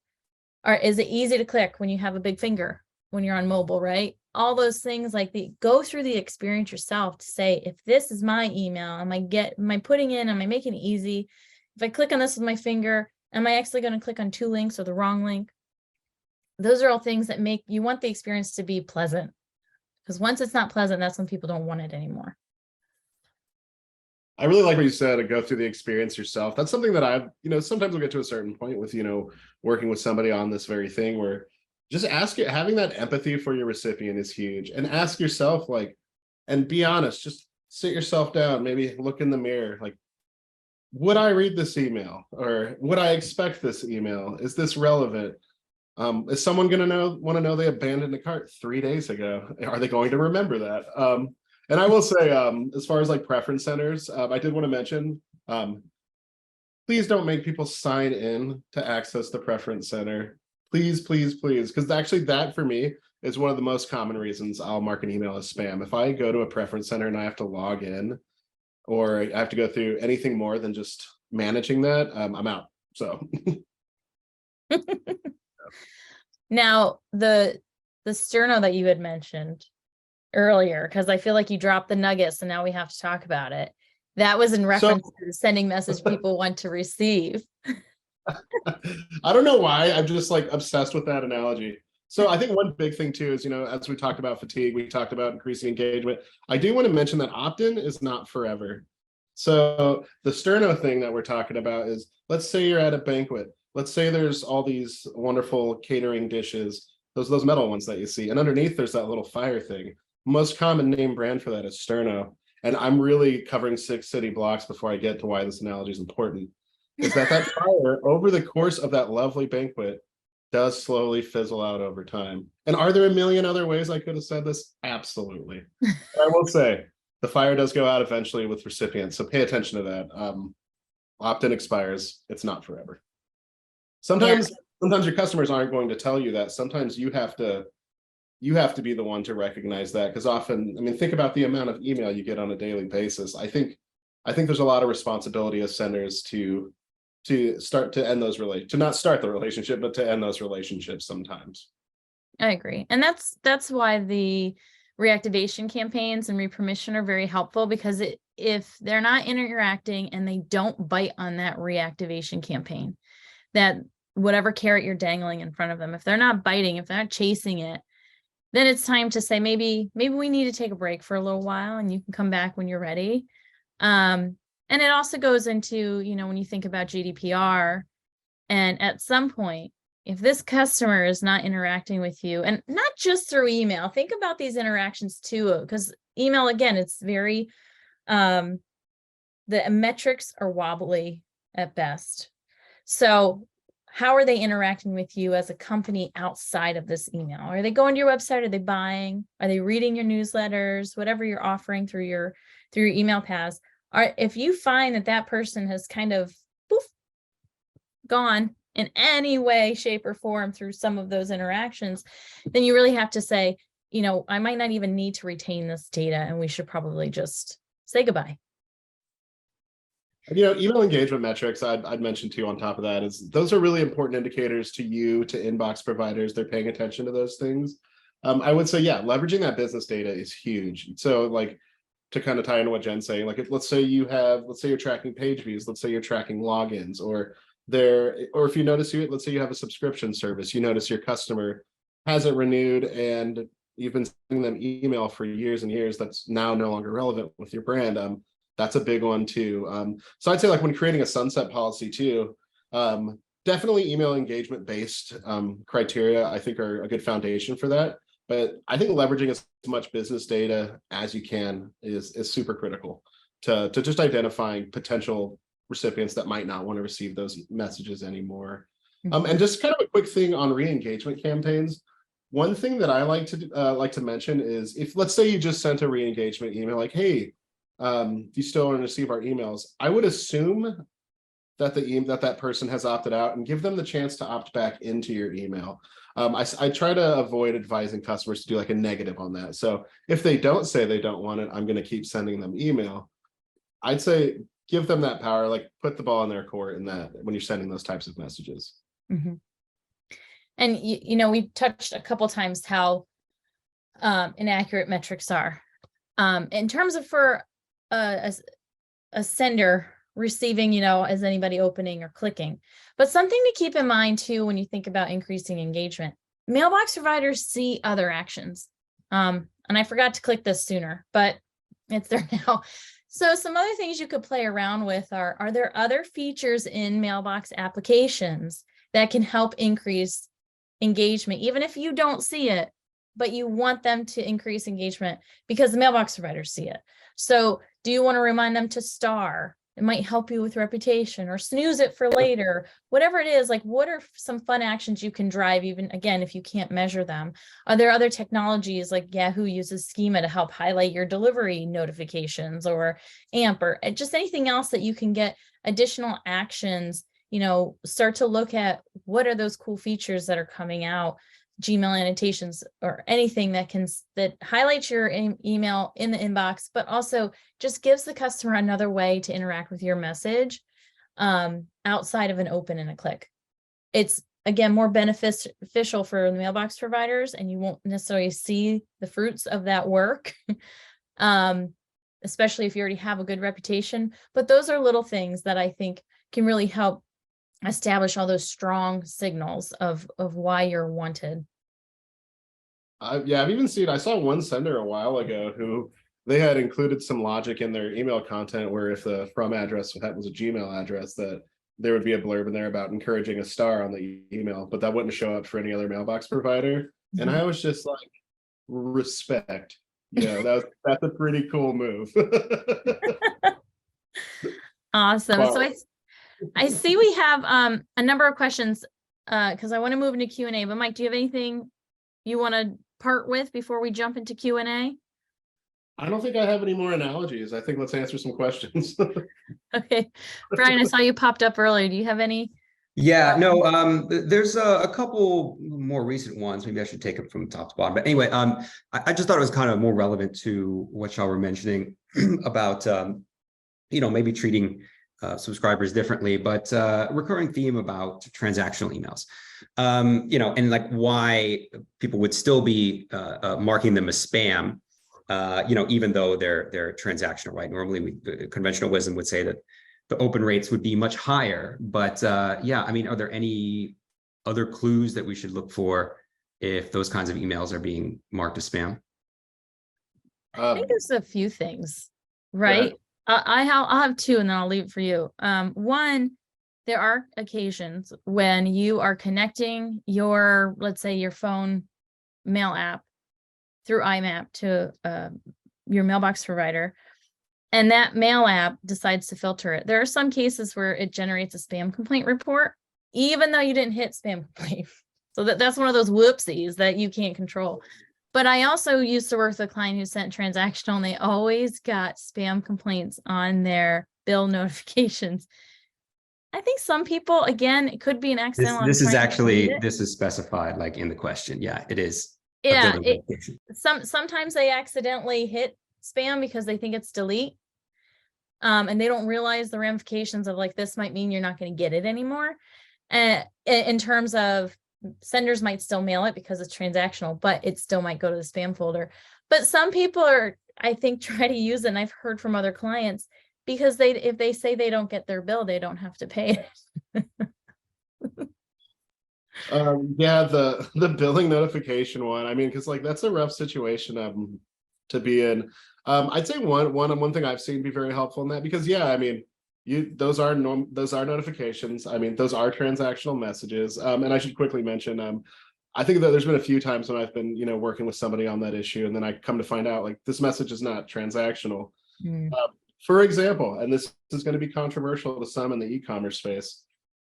Speaker 1: Or is it easy to click when you have a big finger when you're on mobile, right? All those things, like go through the experience yourself to say, if this is my email, am I putting in, am I making it easy? If I click on this with my finger, am I actually going to click on 2 links or the wrong link? Those are all things that make you want the experience to be pleasant. Because once it's not pleasant, that's when people don't want it anymore.
Speaker 2: I really like what you said, to go through the experience yourself. That's something that I've, sometimes we'll get to a certain point with, working with somebody on this very thing, where just having that empathy for your recipient is huge. And ask yourself, like, and be honest, just sit yourself down, maybe look in the mirror, like, would I read this email? Or would I expect this email? Is this relevant? Is someone going to want to know they abandoned a cart 3 days ago? Are they going to remember that? And I will say, as far as like preference centers, I did want to mention, please don't make people sign in to access the preference center. Please, please, please. Because actually that for me is one of the most common reasons I'll mark an email as spam. If I go to a preference center and I have to log in, or I have to go through anything more than just managing that, I'm out. So.
Speaker 1: Now, the sterno that you had mentioned earlier, because I feel like you dropped the nugget, so now we have to talk about it. That was in reference to the sending message people want to receive.
Speaker 2: I don't know why. I'm just like obsessed with that analogy. So I think one big thing too is, as we talked about fatigue, we talked about increasing engagement. I do want to mention that opt-in is not forever. So the sterno thing that we're talking about is, let's say you're at a banquet. Let's say there's all these wonderful catering dishes, those metal ones that you see, and underneath there's that little fire thing. Most common name brand for that is sterno. And I'm really covering 6 city blocks before I get to why this analogy is important. Is that fire over the course of that lovely banquet does slowly fizzle out over time. And are there a million other ways I could have said this? Absolutely. But I will say the fire does go out eventually with recipients, so pay attention to that. Opt-in expires. It's not forever. Sometimes your customers aren't going to tell you that. Sometimes you have to be the one to recognize that, because often, I mean, think about the amount of email you get on a daily basis. I think there's a lot of responsibility as senders to start to end those to not start the relationship, but to end those relationships sometimes.
Speaker 1: I agree. And that's why the reactivation campaigns and repermission are very helpful, because if they're not interacting and they don't bite on that reactivation campaign, that whatever carrot you're dangling in front of them, if they're not biting, if they're not chasing it, then it's time to say, maybe we need to take a break for a little while and you can come back when you're ready. And it also goes into, when you think about GDPR, and at some point, if this customer is not interacting with you, and not just through email, think about these interactions too, because email, again, it's very, the metrics are wobbly at best. So how are they interacting with you as a company outside of this email? Are they going to your website? Are they buying? Are they reading your newsletters? Whatever you're offering through your email paths. If you find that person has kind of gone in any way, shape, or form through some of those interactions, then you really have to say, I might not even need to retain this data, and we should probably just say goodbye.
Speaker 2: Email engagement metrics, I'd mention too, on top of that, is those are really important indicators to you, to inbox providers. They're paying attention to those things. I would say, leveraging that business data is huge. So like, to kind of tie into what Jen's saying, like let's say you're tracking page views, let's say you're tracking logins, or if you notice let's say you have a subscription service, you notice your customer hasn't renewed and you've been sending them email for years and years, that's now no longer relevant with your brand. That's a big one too. So I'd say, like, when creating a sunset policy too, definitely email engagement based criteria, I think, are a good foundation for that. But I think leveraging as much business data as you can is super critical to just identifying potential recipients that might not want to receive those messages anymore. And just kind of a quick thing on re-engagement campaigns. One thing that I like to mention is, if, let's say, you just sent a re-engagement email like, hey, if you still want to receive our emails, I would assume that that person has opted out, and give them the chance to opt back into your email. I try to avoid advising customers to do like a negative on that. So if they don't say they don't want it, I'm going to keep sending them email. I'd say give them that power, like put the ball in their court in that when you're sending those types of messages.
Speaker 1: Mm-hmm. And we touched a couple times how inaccurate metrics are in terms of for a sender receiving, as anybody opening or clicking. But something to keep in mind too, when you think about increasing engagement, mailbox providers see other actions. And I forgot to click this sooner, but it's there now. So some other things you could play around with are there other features in mailbox applications that can help increase engagement, even if you don't see it, but you want them to increase engagement because the mailbox providers see it. So do you want to remind them to star? It might help you with reputation, or snooze it for later, whatever it is. Like, what are some fun actions you can drive, even again, if you can't measure them? Are there other technologies like Yahoo uses Schema to help highlight your delivery notifications, or AMP, or just anything else that you can get additional actions? Start to look at what are those cool features that are coming out, Gmail annotations, or anything that highlights your email in the inbox, but also just gives the customer another way to interact with your message outside of an open and a click. It's, again, more beneficial for the mailbox providers, and you won't necessarily see the fruits of that work, especially if you already have a good reputation. But those are little things that I think can really help establish all those strong signals of why you're wanted.
Speaker 2: I've even seen, I saw one sender a while ago who they had included some logic in their email content where if the from address was a Gmail address, that there would be a blurb in there about encouraging a star on the email, but that wouldn't show up for any other mailbox provider. And I was just like, respect. That's a pretty cool move.
Speaker 1: Awesome.
Speaker 2: Wow.
Speaker 1: So I see we have a number of questions because I want to move into Q&A, but Mike, do you have anything you want to part with before we jump into Q&A?
Speaker 2: I don't think I have any more analogies. I think let's answer some questions.
Speaker 1: Okay. Brian, I saw you popped up earlier. Do you have any?
Speaker 3: Yeah, no, there's a couple more recent ones. Maybe I should take it from top to bottom. But anyway, I just thought it was kind of more relevant to what y'all were mentioning about, maybe treating subscribers differently, but recurring theme about transactional emails, and like why people would still be marking them as spam, even though they're transactional, right? Normally, conventional wisdom would say that the open rates would be much higher, but yeah, I mean, are there any other clues that we should look for if those kinds of emails are being marked as spam?
Speaker 1: I think there's a few things, right? I'll have two and then I'll leave it for you. One, there are occasions when you are connecting your, let's say your phone mail app through IMAP to your mailbox provider, and that mail app decides to filter it. There are some cases where it generates a spam complaint report, even though you didn't hit spam complaint. So that's one of those whoopsies that you can't control. But I also used to work with a client who sent transactional, and they always got spam complaints on their bill notifications. I think some people, again, it could be an accidental.
Speaker 3: This is actually, this is specified like in the question. Yeah, it is.
Speaker 1: Yeah, sometimes they accidentally hit spam because they think it's delete. And they don't realize the ramifications of like, this might mean you're not going to get it anymore. In terms of senders might still mail it because it's transactional, but it still might go to the spam folder. But some people I think, try to use it. And I've heard from other clients because if they say they don't get their bill, they don't have to pay it.
Speaker 2: Yeah, the billing notification one. I mean, because like that's a rough situation to be in. I'd say one thing I've seen be very helpful in that, because yeah, I mean, those are notifications. I mean, those are transactional messages. And I should quickly mention, I think that there's been a few times when I've been, working with somebody on that issue, and then I come to find out like this message is not transactional. For example, and this is going to be controversial to some in the e-commerce space,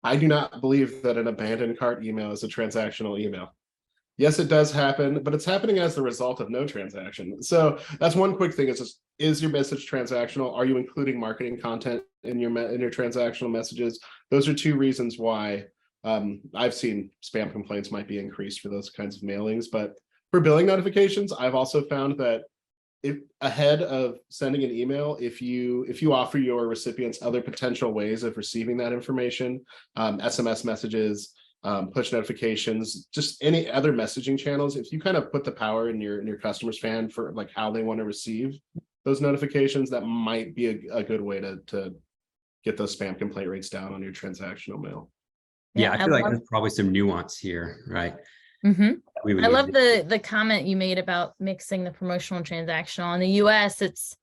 Speaker 2: I do not believe that an abandoned cart email is a transactional email. Yes, it does happen, but it's happening as the result of no transaction. So that's one quick thing. Is your message transactional? Are you including marketing content in your transactional messages? Those are two reasons why I've seen spam complaints might be increased for those kinds of mailings. But for billing notifications, I've also found that if ahead of sending an email, if you offer your recipients other potential ways of receiving that information, SMS messages, push notifications, just any other messaging channels, if you kind of put the power in your customer's hand for like how they want to receive those notifications, that might be a good way to get those spam complaint rates down on your transactional mail.
Speaker 3: Yeah, I feel like there's probably some nuance here, right?
Speaker 1: I love the comment you made about mixing the promotional and transactional. In the US, it's,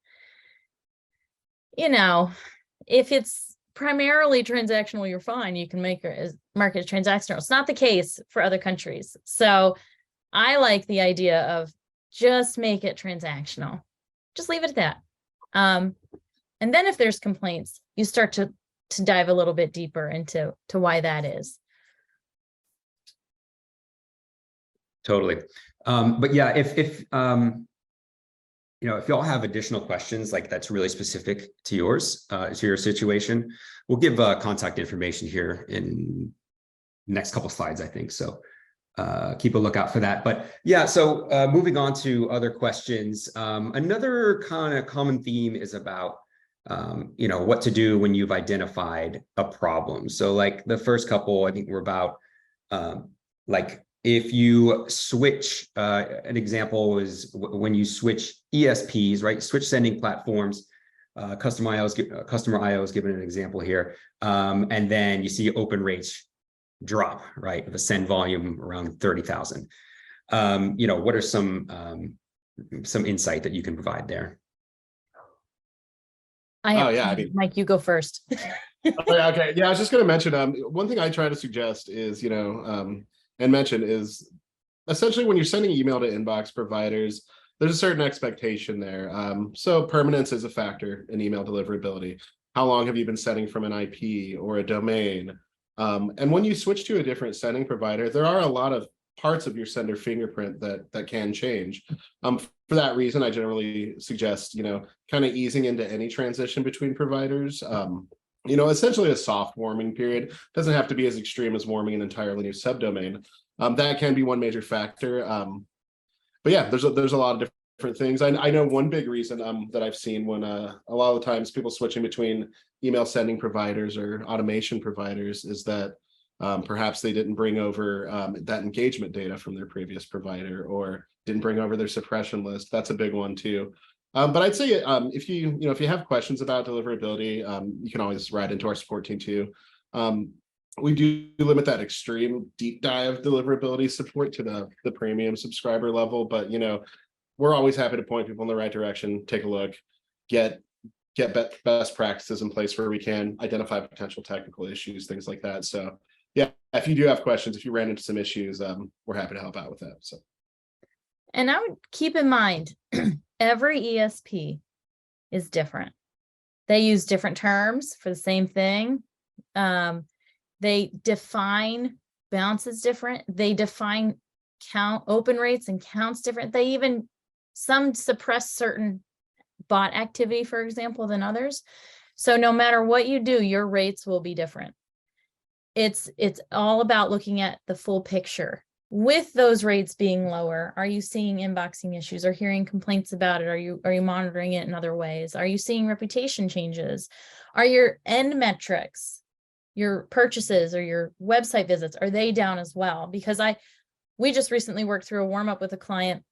Speaker 1: if it's primarily transactional, you're fine. You can market as transactional. It's not the case for other countries. So I like the idea of just make it transactional. Just leave it at that. And then if there's complaints, you start to dive a little bit deeper into why that is.
Speaker 3: Totally. But yeah, if y'all have additional questions, like that's really specific to yours, to your situation, we'll give contact information here in the next couple slides, I think. So keep a lookout for that. But yeah, so moving on to other questions. Another kind of common theme is about, what to do when you've identified a problem. So like the first couple, I think were about like, if you switch, an example is when you switch ESPs, right? Switch sending platforms. Customer IO is given an example here. And then you see open rates drop, right? The send volume around 30,000. What are some insight that you can provide there?
Speaker 2: Oh yeah, I mean,
Speaker 1: Mike, you go first.
Speaker 2: oh, yeah, okay. Yeah, I was just going to mention, one thing I try to suggest is, and mention is essentially when you're sending email to inbox providers, there's a certain expectation there. So permanence is a factor in email deliverability. How long have you been sending from an IP or a domain? And when you switch to a different sending provider, there are a lot of parts of your sender fingerprint that can change. For that reason, I generally suggest, kind of easing into any transition between providers. Essentially a soft warming period. Doesn't have to be as extreme as warming an entirely new subdomain. That can be one major factor. But yeah, there's a lot of different things. I know one big reason that I've seen when a lot of the times people switching between email sending providers or automation providers is that perhaps they didn't bring over that engagement data from their previous provider or didn't bring over their suppression list. That's a big one too. But I'd say if you have questions about deliverability, you can always write into our support team too. We do limit that extreme deep dive deliverability support to the premium subscriber level, but we're always happy to point people in the right direction, take a look, get best practices in place where we can identify potential technical issues, things like that. So yeah, if you do have questions, if you ran into some issues, we're happy to help out with that. So,
Speaker 1: and I would keep in mind, every ESP is different. They use different terms for the same thing. They define bounces different. They define count open rates and counts different. They even some suppress certain bot activity, for example, than others. So no matter what you do, your rates will be different. It's all about looking at the full picture. With those rates being lower, are you seeing inboxing issues or hearing complaints about it? Are you monitoring it in other ways? Are you seeing reputation changes? Are your end metrics, your purchases or your website visits, are they down as well? Because we just recently worked through a warm up with a client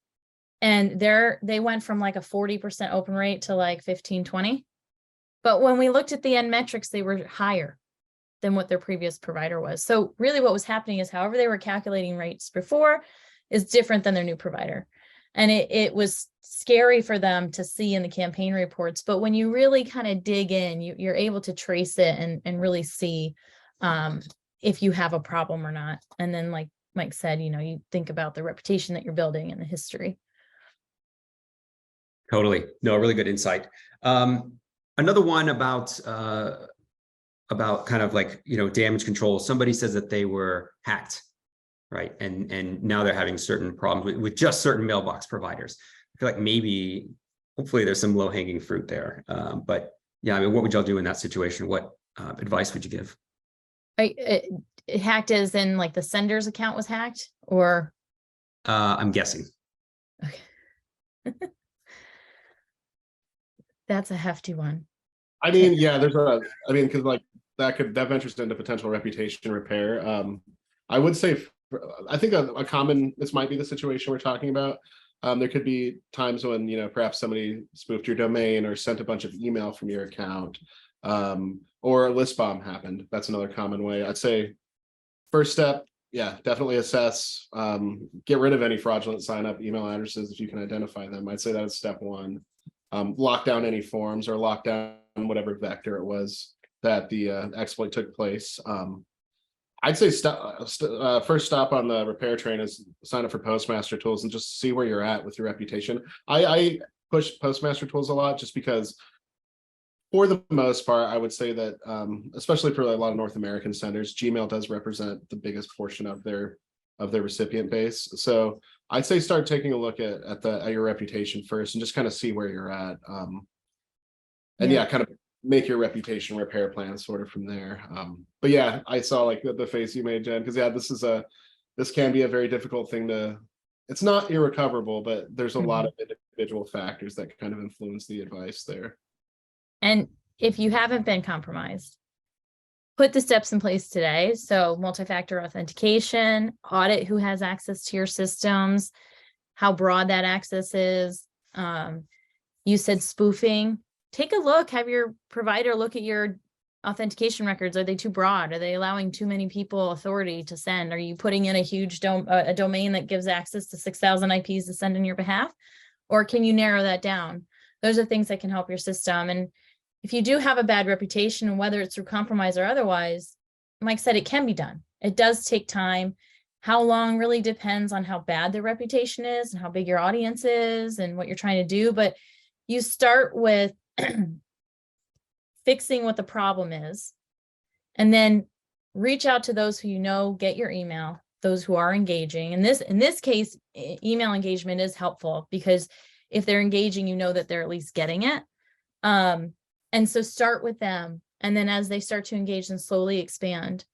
Speaker 1: and they went from like a 40% open rate to like 15, 20. But when we looked at the end metrics, they were higher than what their previous provider was. So really what was happening is however they were calculating rates before is different than their new provider. And it was scary for them to see in the campaign reports. But when you really kind of dig in, you're able to trace it and really see if you have a problem or not. And then like Mike said, you think about the reputation that you're building and the history.
Speaker 3: Totally. No, really good insight. Another one about kind of like, damage control. Somebody says that they were hacked, right? And now they're having certain problems with just certain mailbox providers. I feel like maybe, hopefully there's some low hanging fruit there. But yeah, I mean, what would y'all do in that situation? What advice would you give?
Speaker 1: Hacked as in like the sender's account was hacked or?
Speaker 3: I'm guessing.
Speaker 1: Okay. That's a hefty one.
Speaker 2: I mean, yeah, because like that ventures into potential reputation repair. I would say, I think a common, this might be the situation we're talking about. There could be times when, perhaps somebody spoofed your domain or sent a bunch of email from your account, or a list bomb happened. That's another common way. I'd say first step, yeah, definitely assess, get rid of any fraudulent sign up email addresses if you can identify them. I'd say that is step one. Lock down any forms or lock down whatever vector it was that the exploit took place. I'd say first stop on the repair train is sign up for Postmaster Tools and just see where you're at with your reputation. I push Postmaster Tools a lot just because for the most part, I would say that, especially for a lot of North American senders, Gmail does represent the biggest portion of their recipient base. So I'd say start taking a look at your reputation first and just kind of see where you're at. And yeah, kind of make your reputation repair plan sort of from there. But yeah, I saw like the face you made, Jen, because yeah, this can be a very difficult thing it's not irrecoverable, but there's a lot of individual factors that kind of influence the advice there.
Speaker 1: And if you haven't been compromised, put the steps in place today. So multi-factor authentication, audit who has access to your systems, how broad that access is. You said spoofing. Take a look, have your provider look at your authentication records, are they too broad? Are they allowing too many people authority to send? Are you putting in a huge a domain that gives access to 6,000 IPs to send in your behalf? Or can you narrow that down? Those are things that can help your system. And if you do have a bad reputation, whether it's through compromise or otherwise, Mike said it can be done. It does take time. How long really depends on how bad the reputation is and how big your audience is and what you're trying to do. But you start with fixing what the problem is, and then reach out to those who you know get your email, those who are engaging. In this case, email engagement is helpful because if they're engaging, you know that they're at least getting it. And so start with them. And then as they start to engage, then slowly expand,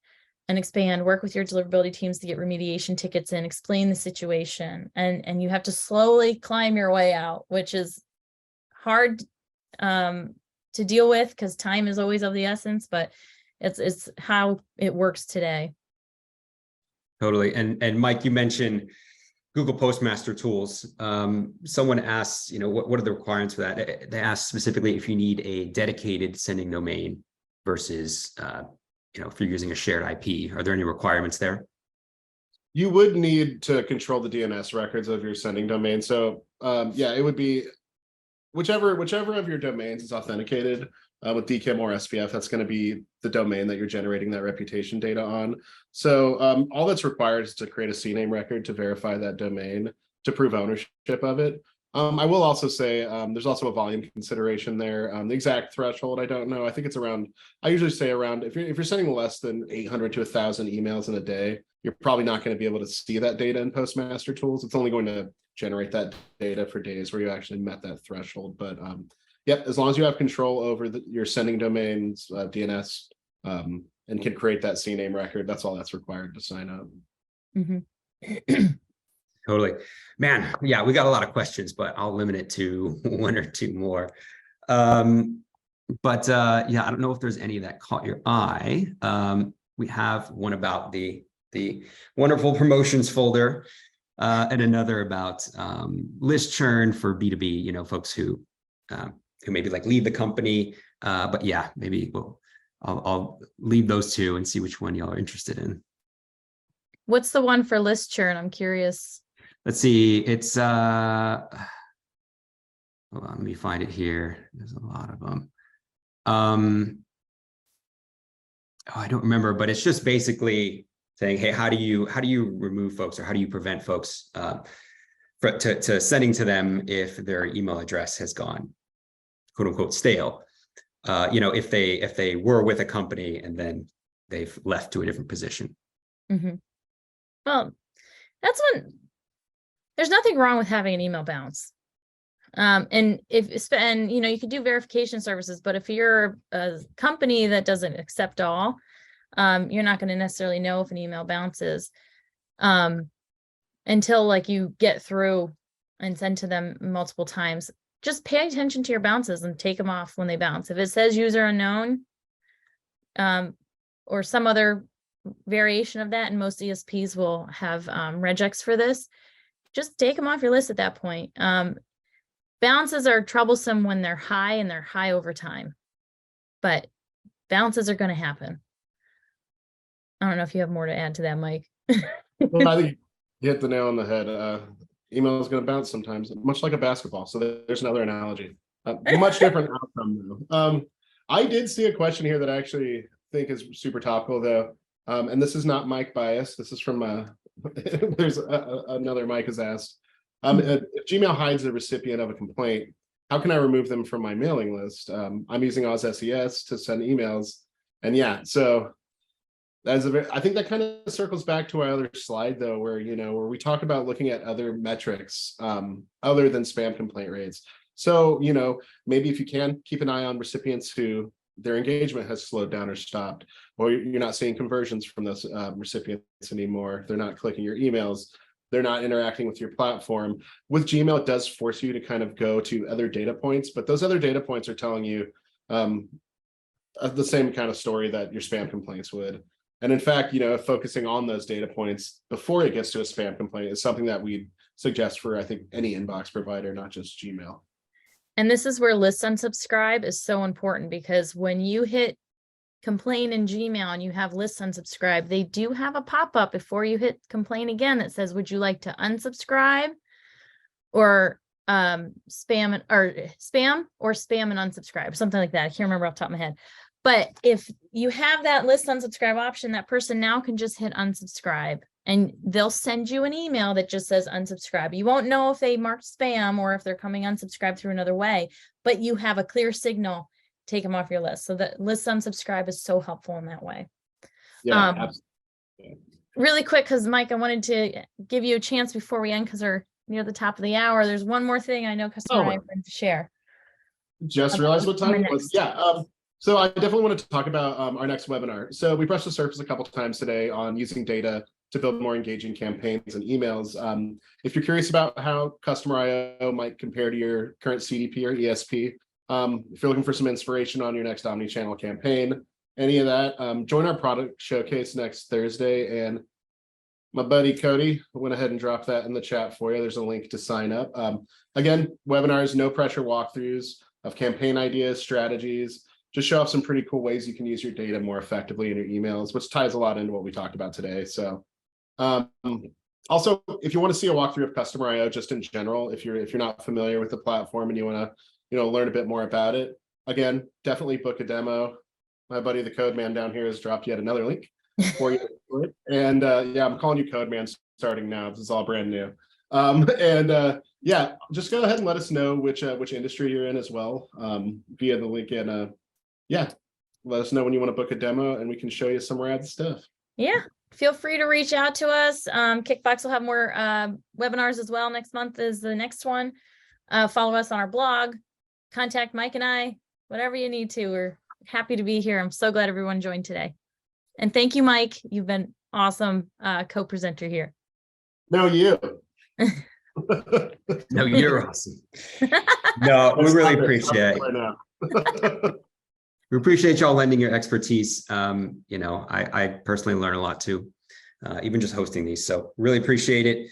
Speaker 1: work with your deliverability teams to get remediation tickets in, explain the situation. And you have to slowly climb your way out, which is hard to deal with because time is always of the essence, but it's how it works today.
Speaker 3: Totally. And Mike, you mentioned Google Postmaster tools. Someone asks, what are the requirements for that? They ask specifically if you need a dedicated sending domain versus, if you're using a shared IP. Are there any requirements there?
Speaker 2: You would need to control the DNS records of your sending domain. So yeah, it would be whichever of your domains is authenticated with DKIM or SPF, that's going to be the domain that you're generating that reputation data on. So all that's required is to create a CNAME record to verify that domain to prove ownership of it. I will also say there's also a volume consideration there. The exact threshold, I don't know. I think it's around, I usually say around, if you're sending less than 800 to 1,000 emails in a day, you're probably not going to be able to see that data in Postmaster tools. It's only going to generate that data for days where you actually met that threshold. But yep, as long as you have control over your sending domains, DNS, and can create that CNAME record, that's all that's required to sign up.
Speaker 1: Mm-hmm.
Speaker 3: Totally. Man, yeah, we got a lot of questions, but I'll limit it to one or two more. But yeah, I don't know if there's any that caught your eye. We have one about the wonderful promotions folder, and another about list churn for B2B, folks who maybe like leave the company. But yeah, maybe I'll leave those two and see which one y'all are interested in.
Speaker 1: What's the one for list churn? I'm curious.
Speaker 3: Let's see. It's hold on, let me find it here. There's a lot of them. I don't remember, but it's just basically saying, hey, how do you remove folks, or how do you prevent folks to sending to them if their email address has gone quote unquote stale? If they were with a company and then they've left to a different position.
Speaker 1: Mm-hmm. Well, that's when there's nothing wrong with having an email bounce. And you could do verification services, but if you're a company that doesn't accept all, you're not going to necessarily know if an email bounces until you get through and send to them multiple times. Just pay attention to your bounces and take them off when they bounce. If it says user unknown, or some other variation of that, and most ESPs will have regex for this, just take them off your list at that point. Bounces are troublesome when they're high, and they're high over time, but bounces are going to happen. I don't know if you have more to add to that, Mike.
Speaker 2: Well, I think you hit the nail on the head. Email is going to bounce sometimes, much like a basketball. So there's another analogy. Much different outcome though. I did see a question here that I actually think is super topical though. And this is not Mike bias. This is from there's another Mike has asked. If Gmail hides the recipient of a complaint, how can I remove them from my mailing list? I'm using Oz SES to send emails. And yeah, so I think that kind of circles back to our other slide though, where we talk about looking at other metrics other than spam complaint rates. So, maybe if you can keep an eye on recipients who their engagement has slowed down or stopped, or you're not seeing conversions from those recipients anymore. They're not clicking your emails. They're not interacting with your platform. With Gmail, it does force you to kind of go to other data points, but those other data points are telling you the same kind of story that your spam complaints would. And in fact, focusing on those data points before it gets to a spam complaint is something that we suggest for, I think, any inbox provider, not just Gmail.
Speaker 1: And this is where list unsubscribe is so important, because when you hit complain in Gmail and you have lists unsubscribe, they do have a pop-up before you hit complain again that says, would you like to unsubscribe or spam and unsubscribe, something like that. I can't remember off the top of my head. But if you have that list unsubscribe option, that person now can just hit unsubscribe and they'll send you an email that just says unsubscribe. You won't know if they marked spam or if they're coming unsubscribed through another way, but you have a clear signal, take them off your list. So the list unsubscribe is so helpful in that way.
Speaker 2: Yeah, absolutely.
Speaker 1: Really quick, because Mike, I wanted to give you a chance before we end because we're near the top of the hour. There's one more thing I know customer I wanted to share.
Speaker 2: Just realized what time it was. Yeah. So I definitely wanted to talk about our next webinar. So we brushed the surface a couple of times today on using data to build more engaging campaigns and emails. If you're curious about how Customer IO might compare to your current CDP or ESP, if you're looking for some inspiration on your next omni-channel campaign, any of that, join our product showcase next Thursday. And my buddy Cody went ahead and dropped that in the chat for you. There's a link to sign up. Again, webinars, no pressure walkthroughs of campaign ideas, strategies, just show off some pretty cool ways you can use your data more effectively in your emails, which ties a lot into what we talked about today. So also, if you want to see a walkthrough of Customer IO just in general, if you're not familiar with the platform and you want to learn a bit more about it, again, definitely book a demo. My buddy the Code Man down here has dropped yet another link for you. And yeah, I'm calling you Code Man starting now. This is all brand new. Yeah, just go ahead and let us know which industry you're in as well via the link. And yeah, let us know when you want to book a demo and we can show you some rad stuff.
Speaker 1: Yeah, feel free to reach out to us. Kickbox will have more webinars as well. Next month is the next one. Follow us on our blog, contact Mike and I, whatever you need to. We're happy to be here. I'm so glad everyone joined today. And thank you, Mike. You've been awesome co-presenter here.
Speaker 2: No, you.
Speaker 3: No, you're awesome. No, we really appreciate it. We appreciate y'all lending your expertise. I personally learn a lot too, even just hosting these. So really appreciate it.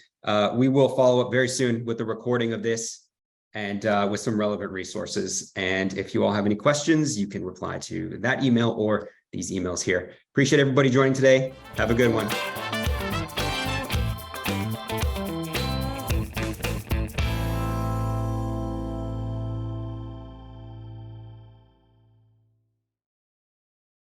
Speaker 3: We will follow up very soon with the recording of this and with some relevant resources. And if you all have any questions, you can reply to that email or these emails here. Appreciate everybody joining today. Have a good one.